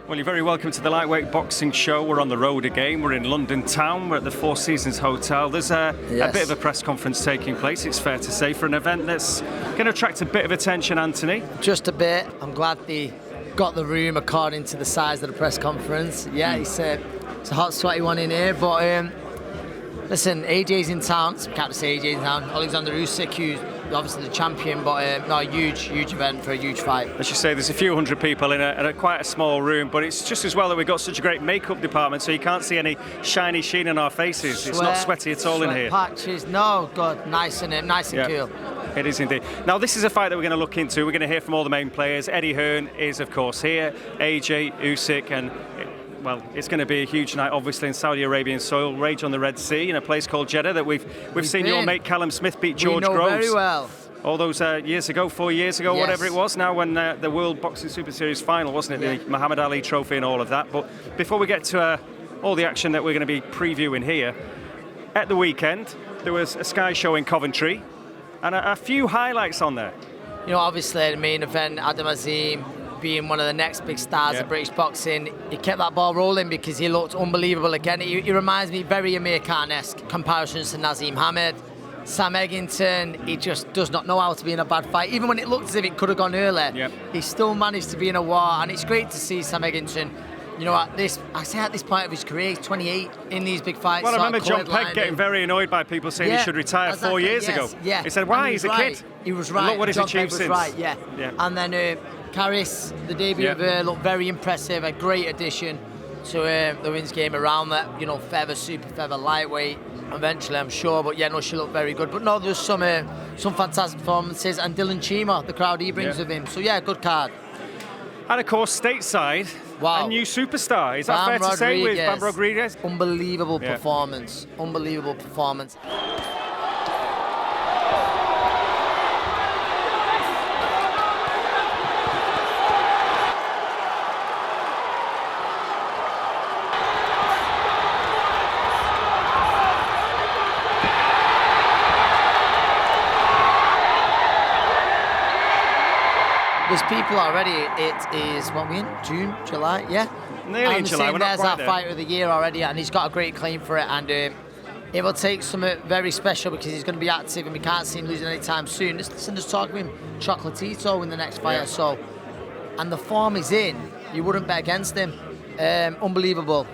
Well, you're very welcome to the Lightweight Boxing Show. We're on the road again. We're in London town. We're at the Four Seasons Hotel. There's a bit of a press conference taking place, it's fair to say, for an event that's going to attract a bit of attention, Anthony. Just a bit. I'm glad they got the room according to the size of the press conference. Yeah, it's a hot, sweaty one in here. But listen, AJ's in town. So we can't say AJ's in town. Oleksandr Usyk, who's obviously the champion, but a huge event for a huge fight. As you say, there's a few hundred people in a quite a small room, but it's just as well that we've got such a great makeup department, so you can't see any shiny sheen on our faces. It's not sweaty at all in here. Patches, no, good, nice and cool. It is indeed. Now, this is a fight that we're going to look into. We're going to hear from all the main players. Eddie Hearn is, of course, here. AJ, Usyk, and well, it's going to be a huge night, obviously, in Saudi Arabian soil, rage on the Red Sea, in a place called Jeddah that we've seen your mate Callum Smith beat George Groves. Very well. All those years ago, 4 years ago, whatever it was now, when the World Boxing Super Series final, wasn't it? The Muhammad Ali Trophy and all of that. But before we get to all the action that we're going to be previewing here, at the weekend, there was a Sky show in Coventry and a few highlights on there. You know, obviously, the main event, Adam Azim being one of the next big stars of British boxing, he kept that ball rolling because he looked unbelievable again. He reminds me very Amir Khan-esque comparisons to Naseem Hamed. Sam Eggington, he just does not know how to be in a bad fight. Even when it looked as if it could have gone earlier, he still managed to be in a war. And it's great to see Sam Eggington, you know, at this point of his career, he's 28 in these big fights. Well, I remember John Pegg getting very annoyed by people saying he should retire 4 years ago. Yeah. He said, why? He's a kid. He was right. Look what he's achieved since. Right, yeah. And then Karis, the debut of her, looked very impressive, a great addition to the women's game around that, you know, feather, super feather, lightweight. Eventually, I'm sure, but she looked very good. But no, there's some fantastic performances, and Dylan Chima, the crowd he brings with him. So good card. And of course, stateside, a new superstar. Is that fair to say with Bam Rodriguez? Unbelievable performance. Unbelievable performance. There's people already. It is what we in June, July, nearly in July. We're not there's quite our there. fight of the year already, and he's got a great claim for it. And it will take something very special because he's going to be active, and we can't see him losing any time soon. Listen, just talk with him, Chocolatito in the next fight or so, and the form he's in, you wouldn't bet against him. Unbelievable.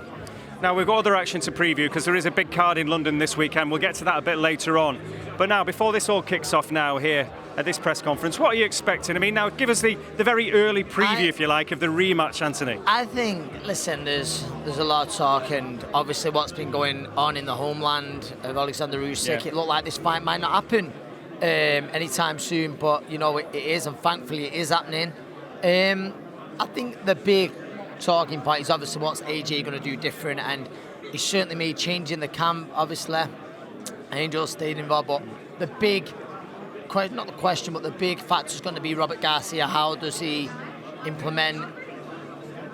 Now, we've got other action to preview because there is a big card in London this weekend. We'll get to that a bit later on. But now, before this all kicks off now here at this press conference, what are you expecting? I mean, now, give us the very early preview, if you like, of the rematch, Anthony. I think, listen, there's a lot of talk, and obviously what's been going on in the homeland of Oleksandr Usyk, it looked like this fight might not happen anytime soon, but, you know, it is, and thankfully it is happening. I think the big talking point is obviously what's AJ going to do different, and he certainly made change in the camp, obviously. Angel stayed involved, but the big, not the question, but the big factor is going to be Robert Garcia. How does he implement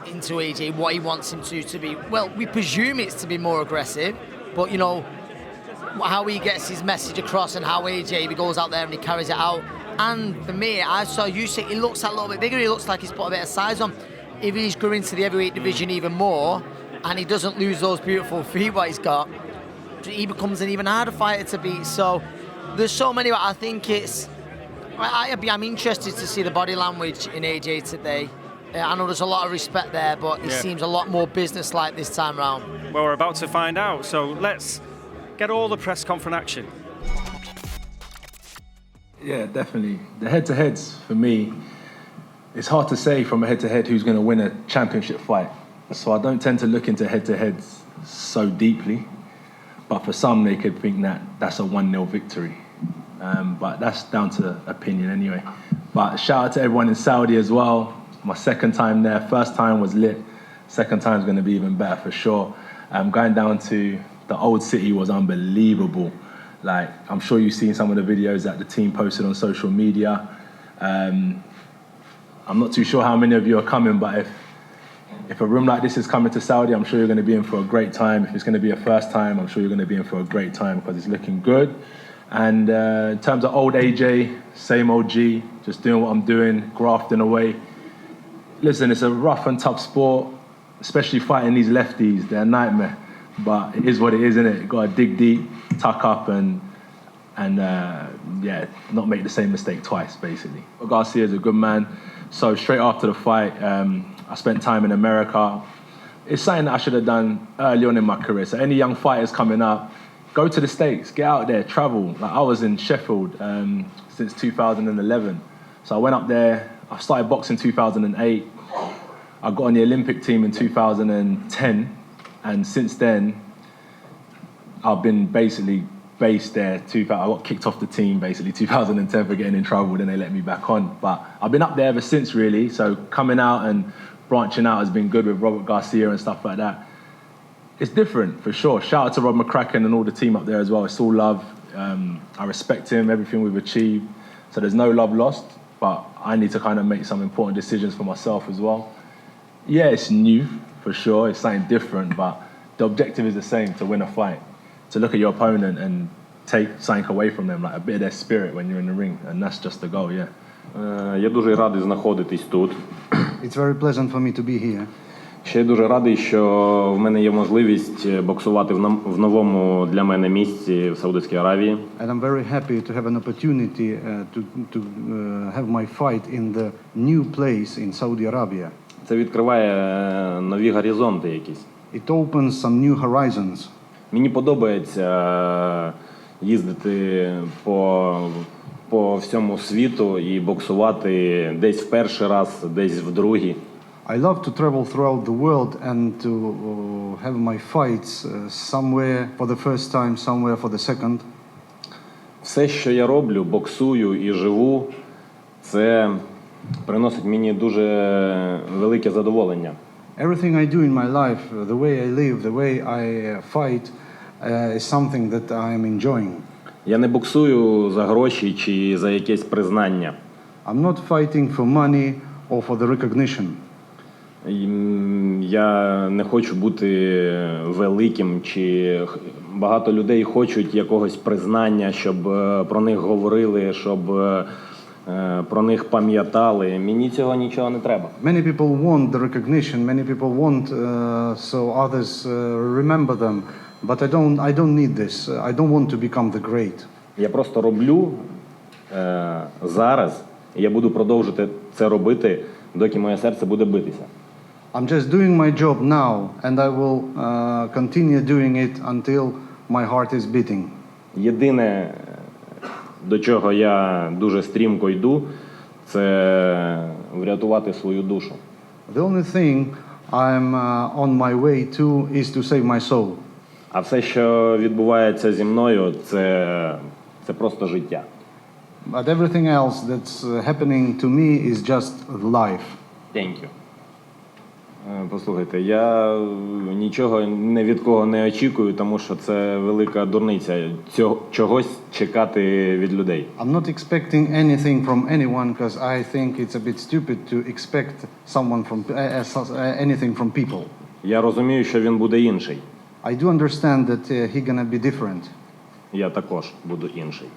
into AJ what he wants him to be? Well, we presume it's to be more aggressive, but, you know, how he gets his message across and how AJ, if he goes out there and he carries it out. And for me, I saw Usyk, he looks a little bit bigger, he looks like he's put a bit of size on. If he's going into the heavyweight division even more, and he doesn't lose those beautiful feet what he's got, he becomes an even harder fighter to beat. So there's so many. I think I'm interested to see the body language in AJ today. I know there's a lot of respect there, but he seems a lot more business-like this time round. Well, we're about to find out. So let's get all the press conference action. Yeah, definitely. The head-to-heads for me. It's hard to say from a head-to-head who's going to win a championship fight. So I don't tend to look into head-to-heads so deeply. But for some, they could think that that's a 1-0 victory. But that's down to opinion anyway. But shout out to everyone in Saudi as well. My second time there. First time was lit. Second time is going to be even better for sure. Going down to the old city was unbelievable. Like, I'm sure you've seen some of the videos that the team posted on social media. I'm not too sure how many of you are coming, but if a room like this is coming to Saudi, I'm sure you're going to be in for a great time. If it's going to be a first time, I'm sure you're going to be in for a great time because it's looking good. And in terms of old AJ, same old G, just doing what I'm doing, grafting away. Listen, it's a rough and tough sport. especially fighting these lefties. They're a nightmare, but it is what it is, isn't it? You got to dig deep, tuck up, and not make the same mistake twice, basically. Garcia is a good man. So straight after the fight, I spent time in America. It's something that I should have done early on in my career. So any young fighters coming up, go to the States, get out there, travel. Like I was in Sheffield since 2011. So I went up there. I started boxing in 2008. I got on the Olympic team in 2010. And since then, I've been basically based there. I got kicked off the team basically 2010 for getting in trouble. Then they let me back on. But I've been up there ever since, really. So coming out and branching out has been good with Robert Garcia and stuff like that. It's different, for sure. Shout out to Rob McCracken and all the team up there as well. It's all love. I respect him, everything we've achieved. So there's no love lost, but I need to kind of make some important decisions for myself as well. Yeah, it's new, for sure. It's something different, but the objective is the same, to win a fight. To look at your opponent and take something away from them, like a bit of their spirit when you're in the ring. And that's just the goal, yeah. Я дуже радий знаходитись тут. It's very pleasant for me to be here. Ще я дуже радий, що в мене є можливість боксувати в новому для мене місці в Саудовській Аравії. And I'm very happy to have an opportunity to have my fight in the new place in Saudi Arabia. Це відкриває нові горизонти якісь. It opens some new horizons. Мені подобається їздити по всьому світу і боксувати десь в перший раз, десь в другий. I love to travel throughout the world and to have my fights somewhere for the first time, somewhere for the second. Все, що я роблю, боксую і живу, це приносить мені дуже велике задоволення. Everything I do in my life, the way I live, the way I fight, is something that I am enjoying. Я не боксую за гроші чи за якесь признання. I'm not fighting for money or for the recognition. Я не хочу бути великим, чи багато людей хочуть якогось признання, щоб про них говорили, щоб про них пам'ятали. Мені цього нічого не треба. Many people want the recognition, many people want so others remember them, but I don't need this. I don't want to become the great. Я просто роблю зараз, і я буду продовжувати це робити, доки моє серце буде битися. I'm just doing my job now, and I will continue doing it until my heart is beating. Єдине, до чого я дуже стрімко йду, це врятувати свою душу. The only thing I'm on my way to is to save my soul. А все, що відбувається зі мною, це просто життя. But everything else that's happening to me is just life. Thank you. Послухайте, я нічого ні від кого не очікую, тому що це велика дурниця. Чогось чекати від людей. I'm not expecting anything from anyone because I think it's a bit stupid to expect someone from anything from people. Я розумію, що він буде інший. I do understand that he's gonna be different. Я також буду інший.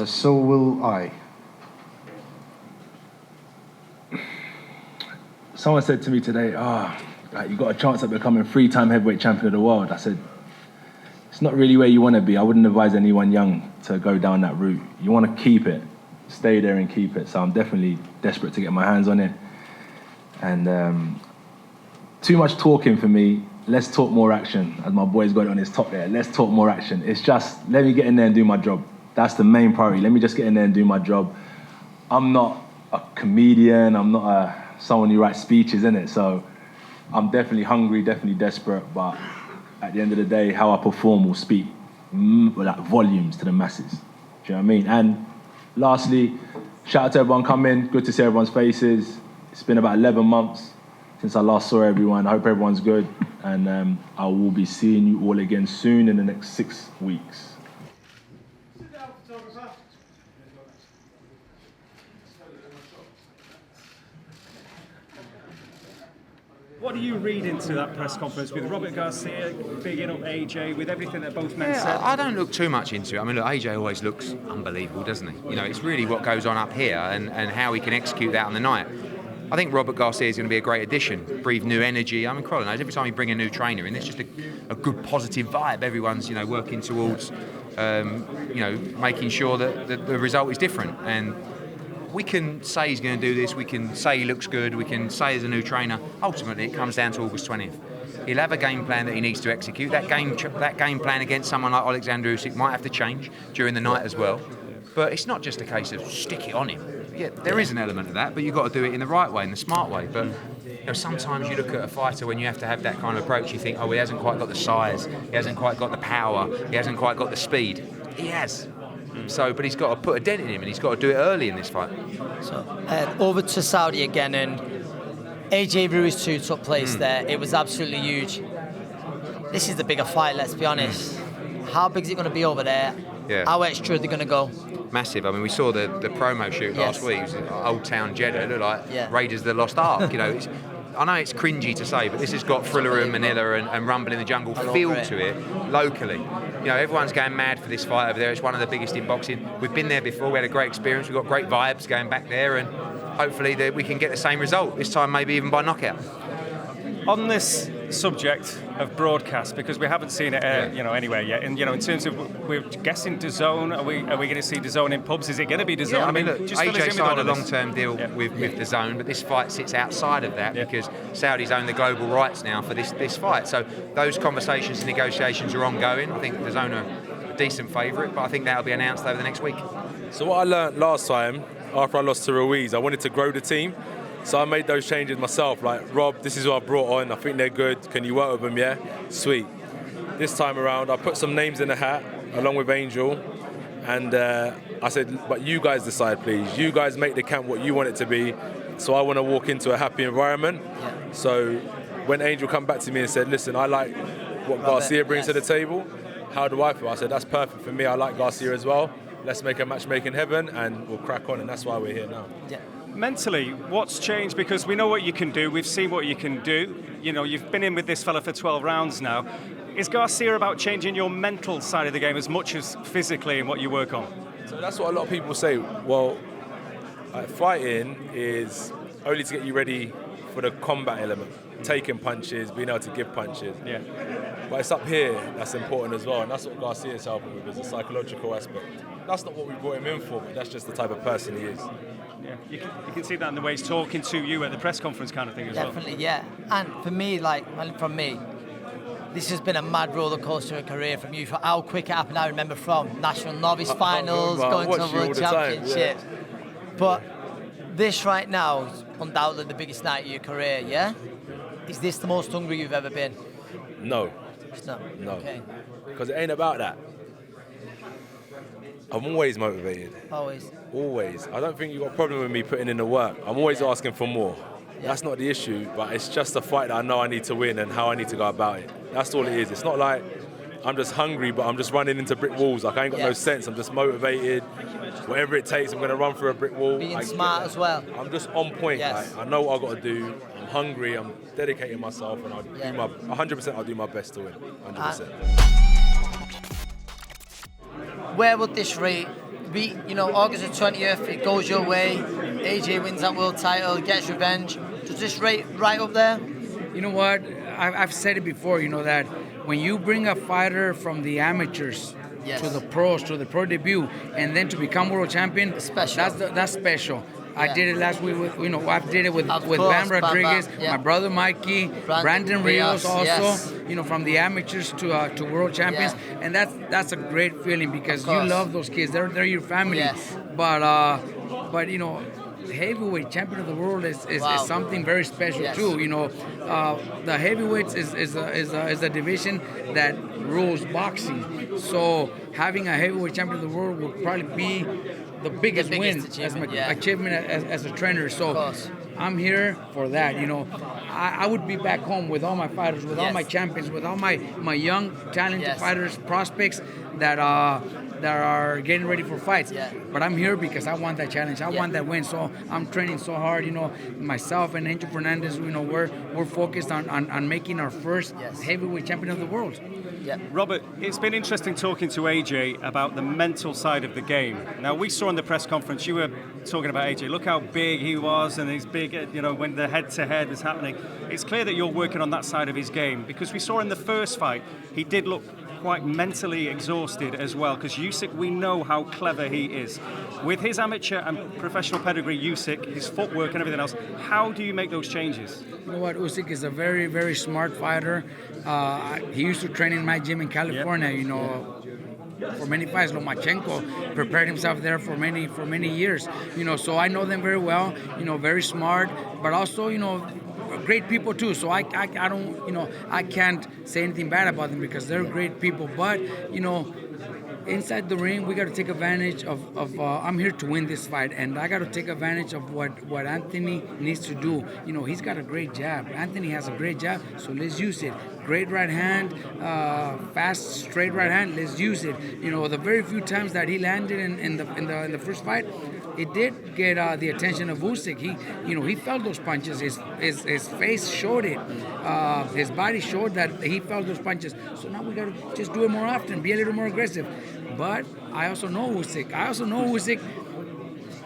So will I. Someone said to me today, like you got a chance at becoming 3-time heavyweight champion of the world. I said, it's not really where you want to be. I wouldn't advise anyone young to go down that route. You want to keep it, stay there and keep it. So I'm definitely desperate to get my hands on it. And too much talking for me. Let's talk more action. As my boy's got it on his top there. Let's talk more action. It's just, let me get in there and do my job. That's the main priority. Let me just get in there and do my job. I'm not a comedian. I'm not someone who writes speeches, innit? So I'm definitely hungry, definitely desperate, but at the end of the day, how I perform will speak like volumes to the masses. Do you know what I mean? And lastly, shout out to everyone coming. Good to see everyone's faces. It's been about 11 months since I last saw everyone. I hope everyone's good. And I will be seeing you all again soon in the next 6 weeks. What do you read into that press conference with Robert Garcia bigging up AJ, with everything that both men said? I don't look too much into it. I mean, look, AJ always looks unbelievable, doesn't he? You know, it's really what goes on up here and how he can execute that on the night. I think Robert Garcia is going to be a great addition, breathe new energy. I mean, Crolla knows every time you bring a new trainer in, it's just a good positive vibe. Everyone's, working towards, making sure that the result is different. And we can say he's going to do this, we can say he looks good, we can say he's a new trainer. Ultimately, it comes down to August 20th. He'll have a game plan that he needs to execute. That game plan against someone like Oleksandr Usyk might have to change during the night as well. But it's not just a case of stick it on him. Yeah, there is an element of that, but you've got to do it in the right way, in the smart way. But sometimes you look at a fighter when you have to have that kind of approach, you think, he hasn't quite got the size, he hasn't quite got the power, he hasn't quite got the speed. He has. But he's got to put a dent in him, and he's got to do it early in this fight. So over to Saudi again, and AJ Ruiz 2 took place there. It was absolutely huge. This is the bigger fight, let's be honest. How big is it going to be over there? Yeah. How extra are they going to go? Massive. I mean, we saw the promo shoot last week. It was in Old Town Jeddah. It looked like Raiders of the Lost Ark. I know it's cringy to say, but this has got Thriller in Manila and Rumble in the Jungle feel to it locally. Everyone's going mad for this fight over there. It's one of the biggest in boxing. We've been there before. We had a great experience. We've got great vibes going back there, and hopefully we can get the same result this time, maybe even by knockout. On this subject of broadcast, because we haven't seen it anywhere yet, and in terms of, we're guessing DAZN, are we going to see DAZN in pubs? Is it going to be DAZN? Yeah, I mean, look, just AJ signed a long-term deal with DAZN, but this fight sits outside of that because Saudi's own the global rights now for this fight. So those conversations and negotiations are ongoing. I think DAZN are a decent favourite, but I think that'll be announced over the next week. So what I learned last time, after I lost to Ruiz, I wanted to grow the team. So I made those changes myself, like, Rob, this is what I brought on, I think they're good, can you work with them, yeah? Sweet. This time around, I put some names in the hat, along with Angel, and I said, but you guys decide, please. You guys make the camp what you want it to be, so I want to walk into a happy environment. Yeah. So when Angel come back to me and said, listen, I like what Garcia brings to the table, how do I feel? I said, that's perfect for me, I like Garcia as well. Let's make a match made in heaven, and we'll crack on, and that's why we're here now. Yeah. Mentally, what's changed? Because we know what you can do. We've seen what you can do. You've been in with this fella for 12 rounds now. Is Garcia about changing your mental side of the game as much as physically and what you work on? So that's what a lot of people say. Well, fighting is only to get you ready for the combat element. Taking punches, being able to give punches. Yeah. But it's up here that's important as well, and that's what Garcia's helping with, is the psychological aspect. That's not what we brought him in for, but that's just the type of person he is. Yeah, you can see that in the way he's talking to you at the press conference kind of thing as Definitely, yeah. And for me, from me, this has been a mad roller coaster career from you. For how quick it happened, I remember from national novice finals, going to the World Championship. Yeah. But this right now is undoubtedly the biggest night of your career, yeah? Is this the most hungry you've ever been? No. It's not? No. Okay. Because it ain't about that. I'm always motivated. Always. I don't think you've got a problem with me putting in the work. I'm always asking for more. Yeah. That's not the issue, but it's just a fight that I know I need to win and how I need to go about it. That's all it is. It's not like I'm just hungry, but I'm just running into brick walls. Like, I ain't got no sense. I'm just motivated. Whatever it takes, I'm going to run through a brick wall. Being smart as well. I'm just on point. Like, I know what I've got to do. I'm hungry. I'm dedicating myself, and I'll do 100%. I'll do my best to win. 100%. Where would this rate be? August the 20th, it goes your way. AJ wins that world title, gets revenge. Does this rate right up there? You know what? I've said it before, that when you bring a fighter from the amateurs to the pros, to the pro debut, and then to become world champion, special. That's special. I did it last week with, I did it with Bam Rodriguez, my brother Mikey, Brandon Rios also, from the amateurs to world champions. And that's a great feeling because you love those kids. They're your family. Yes. But heavyweight champion of the world is something very special too. The heavyweights is a division that rules boxing. So having a heavyweight champion of the world would probably be the biggest win achievement as a trainer. So I'm here for that. I would be back home with all my fighters, with all my champions, with all my young talented fighters, prospects that are getting ready for fights. But I'm here because I want that challenge. I want that win. So I'm training so hard. Myself and Angel Fernandez, we're focused on making our first heavyweight champion of the world. Yeah. Robert, it's been interesting talking to AJ about the mental side of the game. Now, we saw in the press conference, you were talking about AJ, look how big he was, and he's big, when the head-to-head is happening. It's clear that you're working on that side of his game, because we saw in the first fight, he did look quite mentally exhausted as well, because Usyk, we know how clever he is. With his amateur and professional pedigree, Usyk, his footwork and everything else, how do you make those changes? You know what, Usyk is a very, very smart fighter. He used to train in my gym in California, for many fights. Lomachenko prepared himself there for many years, so I know them very well, very smart, but also, great people too. So I don't, I can't say anything bad about them because they're great people. But, inside the ring, we got to take advantage of I'm here to win this fight, and I got to take advantage of what Anthony needs to do. He's got a great jab. Anthony has a great jab, so let's use it. Great right hand, fast, straight right hand. Let's use it. The very few times that he landed in the first fight, it did get the attention of Usyk. He felt those punches. His face showed it. His body showed that he felt those punches. So now we got to just do it more often, be a little more aggressive. But I also know Usyk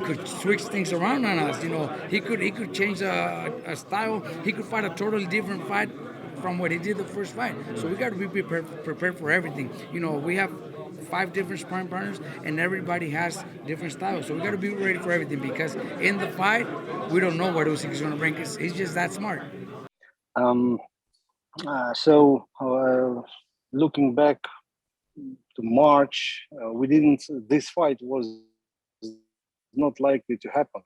could switch things around on us. He could change a style. He could fight a totally different fight from what he did the first fight. So we got to be prepared for everything. We have 5 different sparring partners, and everybody has different styles. So we got to be ready for everything, because in the fight, we don't know what Usyk is going to bring. He's just that smart. Looking back to March, this fight was not likely to happen.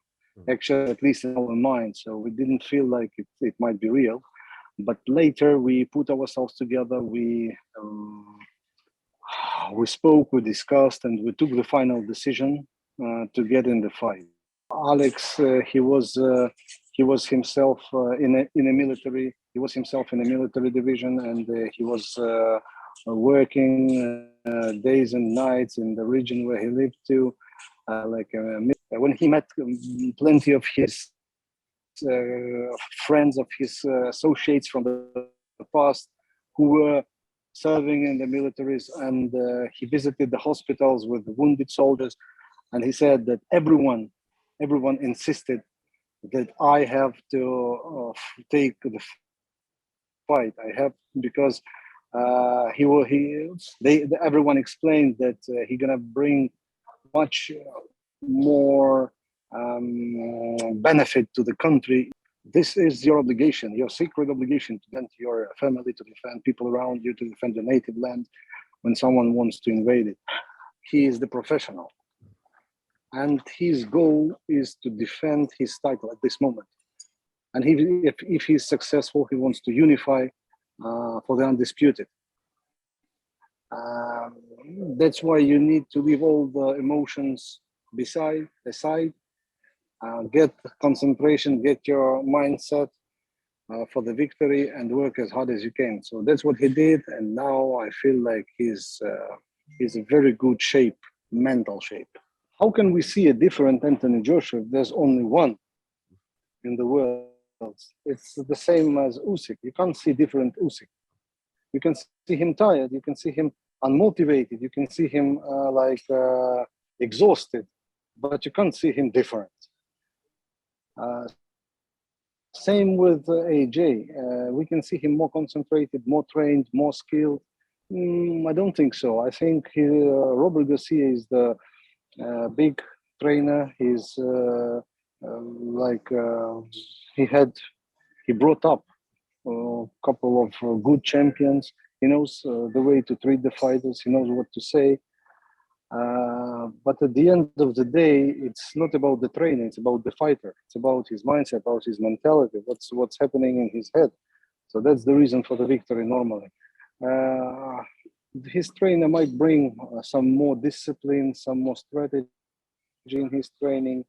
Actually, at least in our mind. So we didn't feel like it might be real. But later we put ourselves together, we spoke, we discussed, and we took the final decision to get in the fight. Alex, he was himself in a military. He was himself in a military division, and he was working days and nights in the region where he lived to. When he met plenty of his friends, of his associates from the past who were serving in the militaries, and he visited the hospitals with wounded soldiers, and he said that everyone insisted that I have to take the fight. I have, because everyone explained that he's gonna bring much more benefit to the country. This is your obligation, your sacred obligation, to defend your family, to defend people around you, to defend your native land when someone wants to invade it. He is the professional, and his goal is to defend his title at this moment. And if he's successful, he wants to unify for the undisputed. That's why you need to leave all the emotions aside, get concentration, get your mindset for the victory, and work as hard as you can. So that's what he did, and now I feel like he's in very good shape, mental shape. How can we see a different Anthony Joshua if there's only one in the world? It's the same as Usyk. You can't see different Usyk. You can see him tired, you can see him unmotivated, you can see him exhausted, but you can't see him different. Same with AJ. We can see him more concentrated, more trained, more skilled. I don't think so. I think Robert Garcia is the big trainer. He's he brought up a couple of good champions. He knows the way to treat the fighters. He knows what to say. But at the end of the day, it's not about the training. It's about the fighter. It's about his mindset, about his mentality. What's happening in his head. So that's the reason for the victory normally. His trainer might bring some more discipline, some more strategy in his training,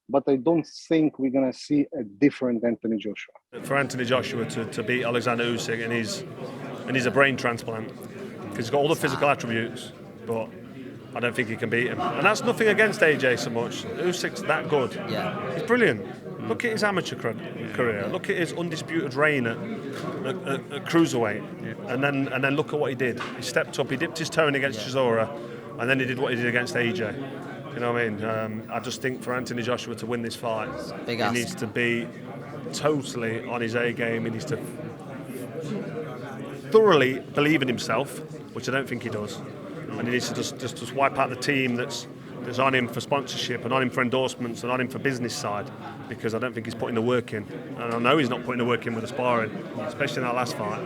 but I don't think we're going to see a different Anthony Joshua. For Anthony Joshua to beat Oleksandr Usyk, and he's a brain transplant, because he's got all the physical attributes, but I don't think he can beat him. And that's nothing against AJ so much. Usyk's that good. Yeah. He's brilliant. Look at his amateur career. Look at his undisputed reign at cruiserweight, and then look at what he did. He stepped up. He dipped his toe in against Chisora, and then he did what he did against AJ. You know what I mean? I just think for Anthony Joshua to win this fight, he needs to be totally on his A game. He needs to thoroughly believe in himself, which I don't think he does, and he needs to just wipe out the team that's on him for sponsorship and on him for endorsements and on him for business side, because I don't think he's putting the work in, and I know he's not putting the work in with the sparring, especially in that last fight.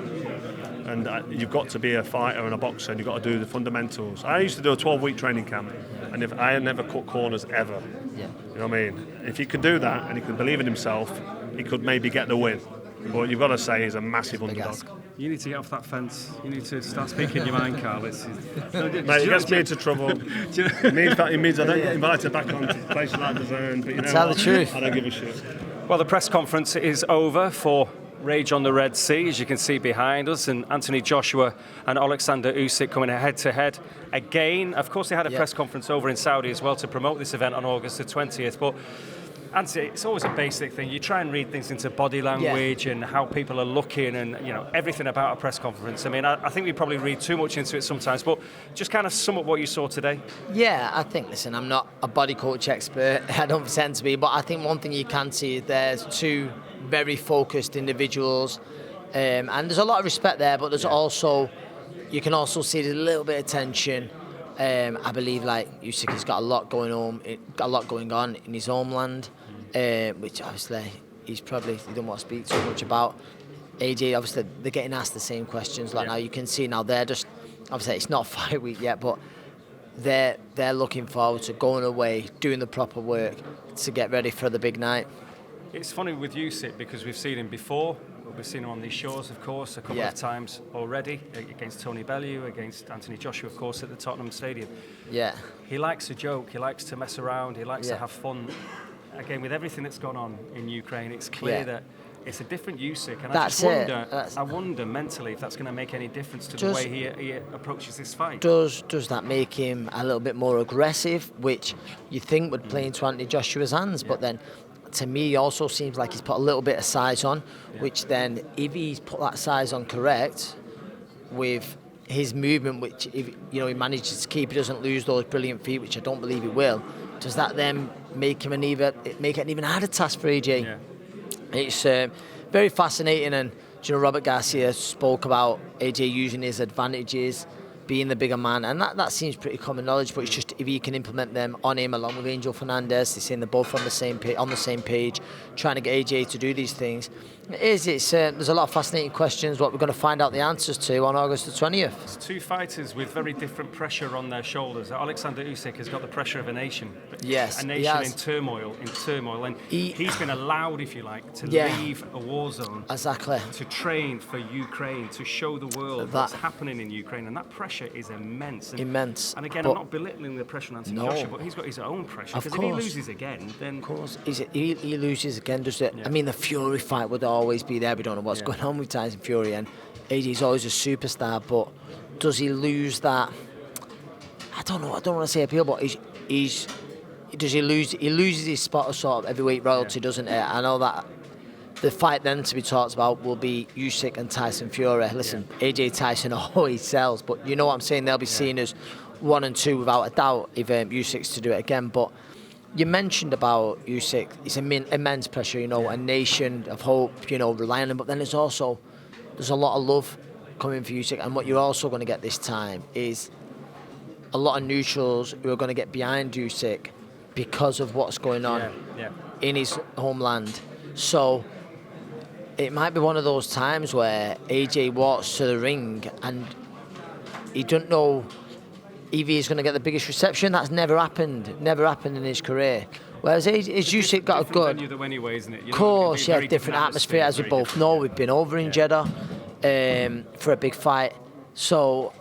And you've got to be a fighter and a boxer, and you've got to do the fundamentals. I used to do a 12-week training camp, and if I had never cut corners ever. You know what I mean? If he could do that and he could believe in himself, he could maybe get the win. But you've got to say he's a massive underdog. You need to get off that fence. You need to start speaking your mind, Carl. Mate, he gets me into trouble. It means I don't get invited back on to places like the Zone. But you know Tell what? the truth. I don't give a shit. Well, the press conference is over for Rage on the Red Sea, as you can see behind us, and Anthony Joshua and Oleksandr Usyk coming head-to-head again. Of course, they had a press conference over in Saudi as well to promote this event on August the 20th, but Anthony, it's always a basic thing. You try and read things into body language and how people are looking and, you know, everything about a press conference. I mean, I think we probably read too much into it sometimes, but just kind of sum up what you saw today. Yeah, I think, listen, I'm not a body coach expert. I don't pretend to be, but I think one thing you can see is there's two very focused individuals, and there's a lot of respect there, but there's also, you can also see there's a little bit of tension. I believe like Usyk has got a lot going on in his homeland, which obviously he don't want to speak too much about. AJ, obviously they're getting asked the same questions like now. You can see now they're just, obviously it's not fight week yet, but they're looking forward to going away, doing the proper work to get ready for the big night. It's funny with Usyk because we've seen him before. We've seen him on these shores, of course, a couple of times already, against Tony Bellew, against Anthony Joshua, of course, at the Tottenham Stadium. Yeah. He likes a joke, he likes to mess around, he likes to have fun. Again, with everything that's gone on in Ukraine, it's clear that it's a different Usyk, and I wonder mentally if that's going to make any difference to the way he approaches this fight. Does that make him a little bit more aggressive, which you think would play into Anthony Joshua's hands, but then to me, also seems like he's put a little bit of size on, which then, if he's put that size on correct, with his movement, which if he manages to keep, he doesn't lose those brilliant feet, which I don't believe he will. Does that then make it an even harder task for AJ? Yeah. It's very fascinating, and Robert Garcia spoke about AJ using his advantages, being the bigger man, and that seems pretty common knowledge, but it's just if he can implement them on him along with Angel Fernandez, they're saying they're both on the same page, trying to get AJ to do these things. There's a lot of fascinating questions, what we're going to find out the answers to on August the 20th. It's two fighters with very different pressure on their shoulders. Oleksandr Usyk has got the pressure of a nation. Yes, a nation in turmoil, and he's been allowed, if you like, to leave a war zone. Exactly. To train for Ukraine, to show the world what's happening in Ukraine, and that pressure is immense. Immense. And again, I'm not belittling the pressure on Anthony Joshua, but he's got his own pressure, because if he loses again, then... Of course, he loses again, does it? I mean, the Fury fight would always be there. We don't know what's going on with Tyson Fury, and AJ's always a superstar, but does he lose that? I don't know. I don't want to say appeal, but does he lose? He loses his spot of sort of heavyweight royalty, doesn't he? I know that the fight then to be talked about will be Usyk and Tyson Fury. Listen, AJ Tyson always sells, but you know what I'm saying? They'll be seen as 1 and 2 without a doubt if Usyk's to do it again. But you mentioned about Usyk, it's immense pressure, a nation of hope, relying on him. But then there's a lot of love coming for Usyk, and what you're also going to get this time is a lot of neutrals who are going to get behind Usyk because of what's going on in his homeland. So it might be one of those times where AJ walks to the ring and he don't know if he's going to get the biggest reception. That's never happened in his career. Whereas Usyk got a good venue though anyway, isn't it? Of course, different atmosphere, as we both know. We've been over in Jeddah for a big fight, so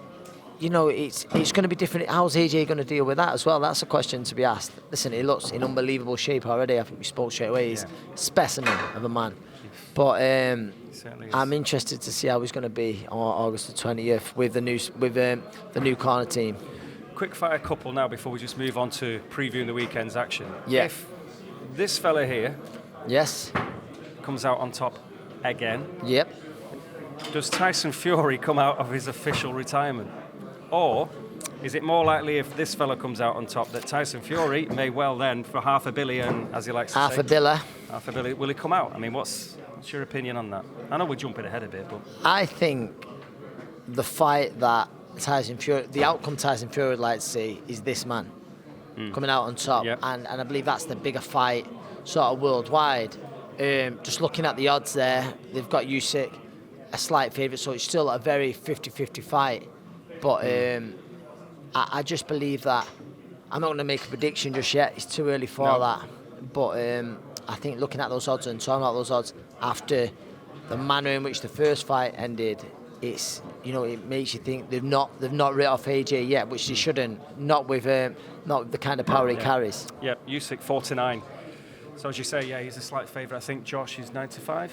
it's going to be different. How's AJ going to deal with that as well? That's a question to be asked. Listen, he looks in unbelievable shape already. I think we spoke straight away. He's a specimen of a man. But I'm interested to see how he's going to be on August the 20th with the new corner team. Quick fire couple now before we just move on to previewing the weekend's action. Yeah. If this fella here Yes. Comes out on top again. Yep. Does Tyson Fury come out of his official retirement? Or is it more likely if this fella comes out on top that Tyson Fury may well then, for $500 million, as he likes to say... $500 million, will he come out? I mean, what's your opinion on that? I know we're jumping ahead a bit, but... I think the fight that the outcome Tyson Fury would like to see is this man coming out on top. Yep. And I believe that's the bigger fight sort of worldwide. Just looking at the odds there, they've got Usyk a slight favourite, so it's still a very 50-50 fight. But I just believe that I'm not going to make a prediction just yet. It's too early for that. But I think looking at those odds and talking about those odds after the manner in which the first fight ended, it's it makes you think they've not writ off AJ yet, which they shouldn't. Not with the kind of power he carries. Yeah, Usyk 49. So as you say, yeah, he's a slight favourite. I think Josh is 95.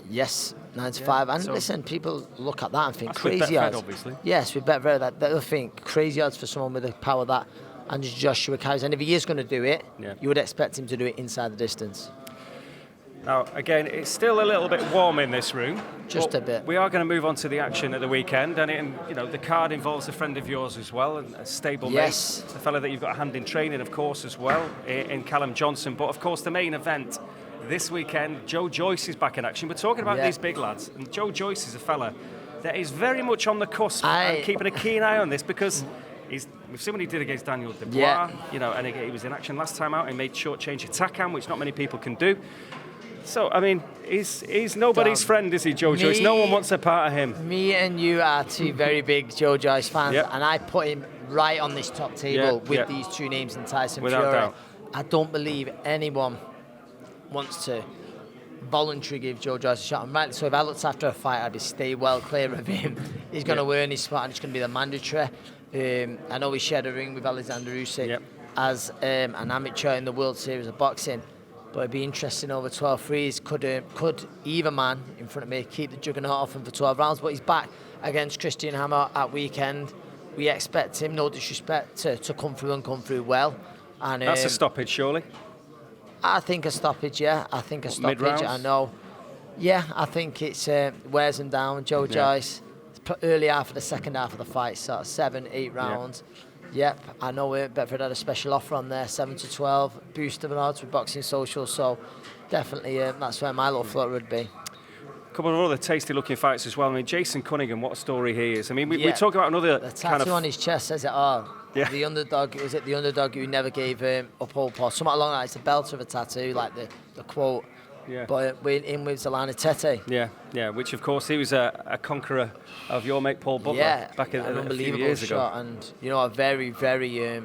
Yes, 95. And so listen, people look at that and think that's crazy with Betfred, odds. obviously. Yes, with Betfred, they'll think crazy odds for someone with the power that Andrew Joshua carries. And if he is going to do it, you would expect him to do it inside the distance. Now, again, it's still a little bit warm in this room. Just a bit. We are going to move on to the action at the weekend, and the card involves a friend of yours as well, and a stable mate. It's a fella that you've got a hand in training, of course, as well, in Callum Johnson. But, of course, the main event this weekend, Joe Joyce is back in action. We're talking about these big lads, and Joe Joyce is a fella that is very much on the cusp and keeping a keen eye on this because we've seen what he did against Daniel Dubois, and he was in action last time out. He made short change attack hand, which not many people can do. So, I mean, he's nobody's friend, is he, Joe Joyce? No one wants a part of him. Me and you are two very big Joe Joyce fans, and I put him right on this top table with these two names and Tyson Without Fury. doubt. I don't believe anyone wants to voluntarily give Joe Joyce a shot. And rightly so, if I looked after a fight, I'd be stay well clear of him. He's going to earn his spot and it's going to be the mandatory. I know he shared a ring with Oleksandr Usyk as an amateur in the World Series of Boxing. But it'd be interesting over 12 threes. Could either man in front of me keep the juggernaut off him for 12 rounds? But he's back against Christian Hammer at weekend. We expect him, no disrespect, to come through well. And that's a stoppage, surely? I think a stoppage, I think a stoppage. Mid-rounds? I know. Yeah, I think it's wears him down. Joe Joyce, early half of the second half of the fight, sort of 7-8 rounds. Yep, I know Betfred had a special offer on there, 7-12, boost of an odds with Boxing Social, so definitely that's where my little float would be. A couple of other tasty-looking fights as well. I mean, Jason Cunningham, what a story he is. I mean, we talk about another the tattoo kind of... on his chest says it all. Yeah. The underdog, was it the underdog who never gave up hope or something along that? It's a belter of a tattoo, like the quote. Yeah. But in with Zalana Tete. Yeah, which of course he was a conqueror of your mate Paul Butler back a few years ago. Shot and a very, very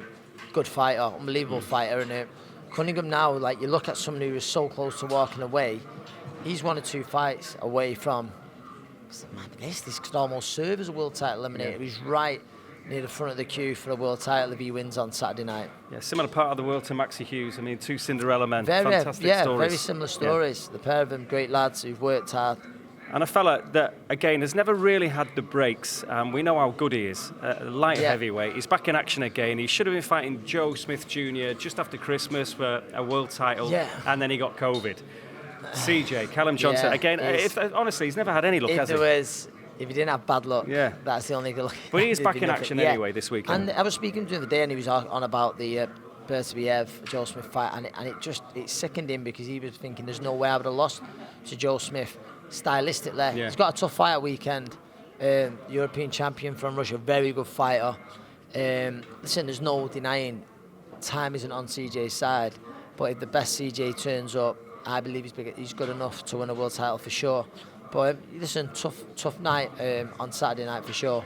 good fighter, unbelievable fighter. And Cunningham now, like you look at someone who was so close to walking away, he's 1 or 2 fights away from. Man, this could almost serve as a world title eliminator. He's right near the front of the queue for a world title if he wins on Saturday night. Yeah, similar part of the world to Maxi Hughes. I mean, 2 Cinderella men, fantastic stories. Very similar stories. The pair of them, great lads who've worked hard. And a fella that, again, has never really had the breaks. We know how good he is. Light heavyweight. He's back in action again. He should have been fighting Joe Smith Jr. just after Christmas for a world title, and then he got COVID. CJ, Callum Johnson, again, honestly, he's never had any luck, has he? If he didn't have bad luck, that's the only good luck. But he is back in action anyway this weekend. And I was speaking to him the other day, and he was on about the Beterbiev Joe Smith fight, and it sickened him because he was thinking there's no way I would have lost to Joe Smith stylistically. He's got a tough fight at weekend. European champion from Russia, very good fighter. Listen, there's no denying time isn't on CJ's side, but if the best CJ turns up, I believe he's good enough to win a world title for sure. But listen, tough night on Saturday night for sure.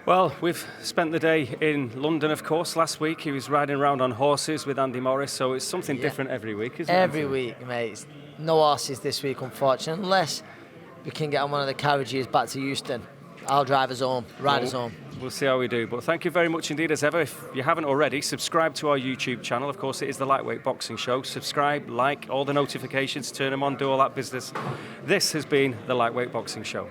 Well, we've spent the day in London, of course. Last week he was riding around on horses with Andy Morris, so it's something different every week, isn't it? Every week, mate. No horses this week, unfortunately, unless we can get on one of the carriages back to Euston. I'll drive us home, ride us home. We'll see how we do. But thank you very much indeed, as ever. If you haven't already, subscribe to our YouTube channel. Of course, it is the Lightweight Boxing Show. Subscribe, like, all the notifications, turn them on, do all that business. This has been the Lightweight Boxing Show.